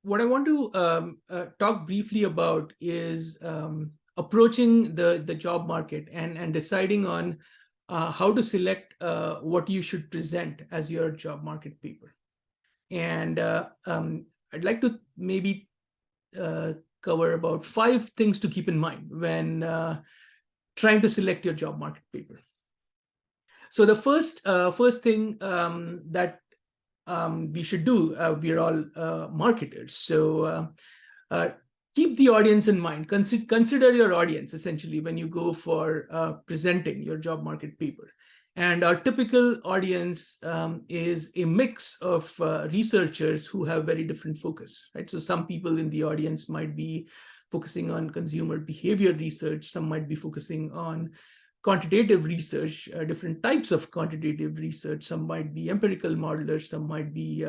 what I want to talk briefly about is approaching the job market and deciding on how to select what you should present as your job market paper. And I'd like to maybe cover about 5 things to keep in mind when trying to select your job market paper. So the first thing that we should do, we're all marketers, so keep the audience in mind. Consider your audience essentially when you go for presenting your job market paper. And our typical audience is a mix of researchers who have very different focus, right? So some people in the audience might be focusing on consumer behavior research, some might be focusing on quantitative research, different types of quantitative research. Some might be empirical modelers, some might be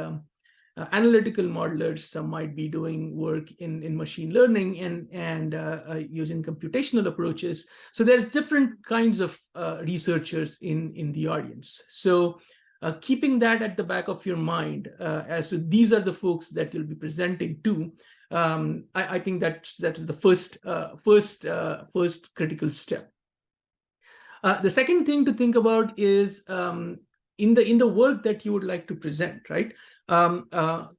analytical modelers, some might be doing work in machine learning and using computational approaches. So there's different kinds of researchers in the audience. So keeping that at the back of your mind as to these are the folks that you'll be presenting to, I think that's the first critical step. The second thing to think about is in the work that you would like to present, right?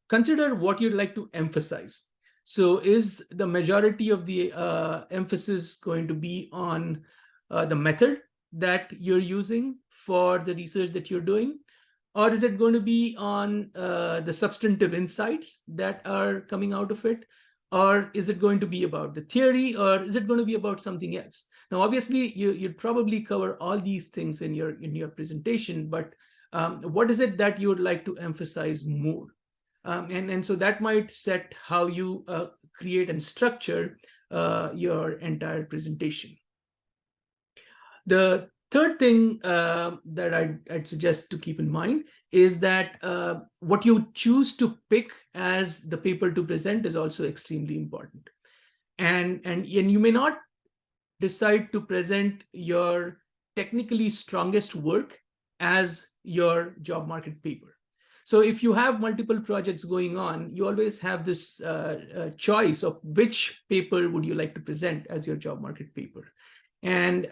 Consider what you'd like to emphasize. So is the majority of the emphasis going to be on the method that you're using for the research that you're doing? Or is it going to be on the substantive insights that are coming out of it? Or is it going to be about the theory? Or is it going to be about something else? Now, obviously, you'd probably cover all these things in your presentation, but what is it that you would like to emphasize more? And so that might set how you create and structure your entire presentation. The third thing that I'd suggest to keep in mind is that what you choose to pick as the paper to present is also extremely important. And you may not decide to present your technically strongest work as your job market paper. So if you have multiple projects going on, you always have this choice of which paper would you like to present as your job market paper. And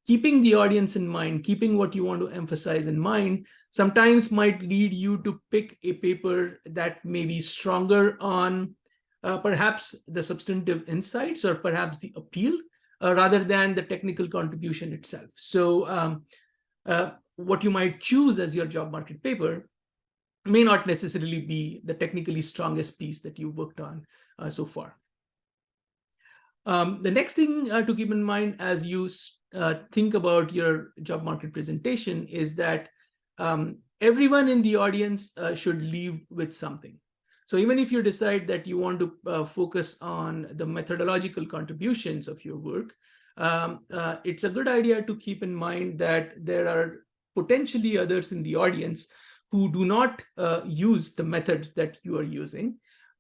keeping the audience in mind, keeping what you want to emphasize in mind, sometimes might lead you to pick a paper that may be stronger on perhaps the substantive insights or perhaps the appeal rather than the technical contribution itself. So what you might choose as your job market paper may not necessarily be the technically strongest piece that you worked on so far. The next thing to keep in mind as you think about your job market presentation is that everyone in the audience should leave with something. So even if you decide that you want to focus on the methodological contributions of your work, it's a good idea to keep in mind that there are potentially others in the audience who do not use the methods that you are using.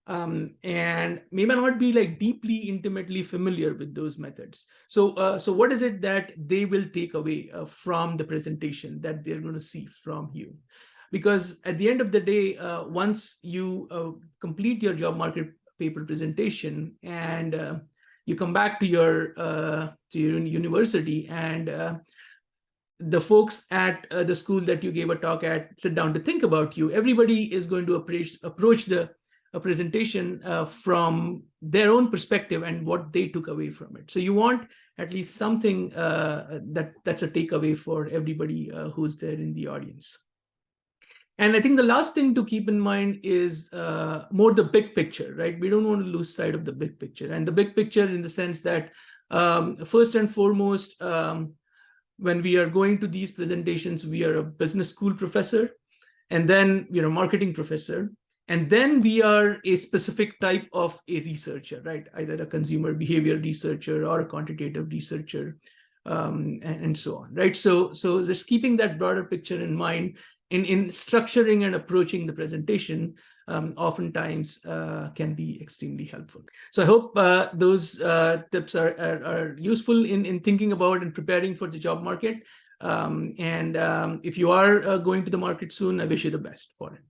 And may not be like deeply, intimately familiar with those methods. So what is it that they will take away from the presentation that they're going to see from you? Because at the end of the day, once you complete your job market paper presentation and you come back to your university and the folks at the school that you gave a talk at sit down to think about you, everybody is going to approach the presentation from their own perspective and what they took away from it. So you want at least something that's a takeaway for everybody who's there in the audience. And I think the last thing to keep in mind is more the big picture, right? We don't want to lose sight of the big picture. And the big picture in the sense that first and foremost, when we are going to these presentations, we are a business school professor, and then we are a marketing professor, and then we are a specific type of a researcher, right? Either a consumer behavior researcher or a quantitative researcher, and so on, right? So just keeping that broader picture in mind in structuring and approaching the presentation oftentimes can be extremely helpful. So I hope those tips are useful in thinking about and preparing for the job market. And if you are going to the market soon, I wish you the best for it.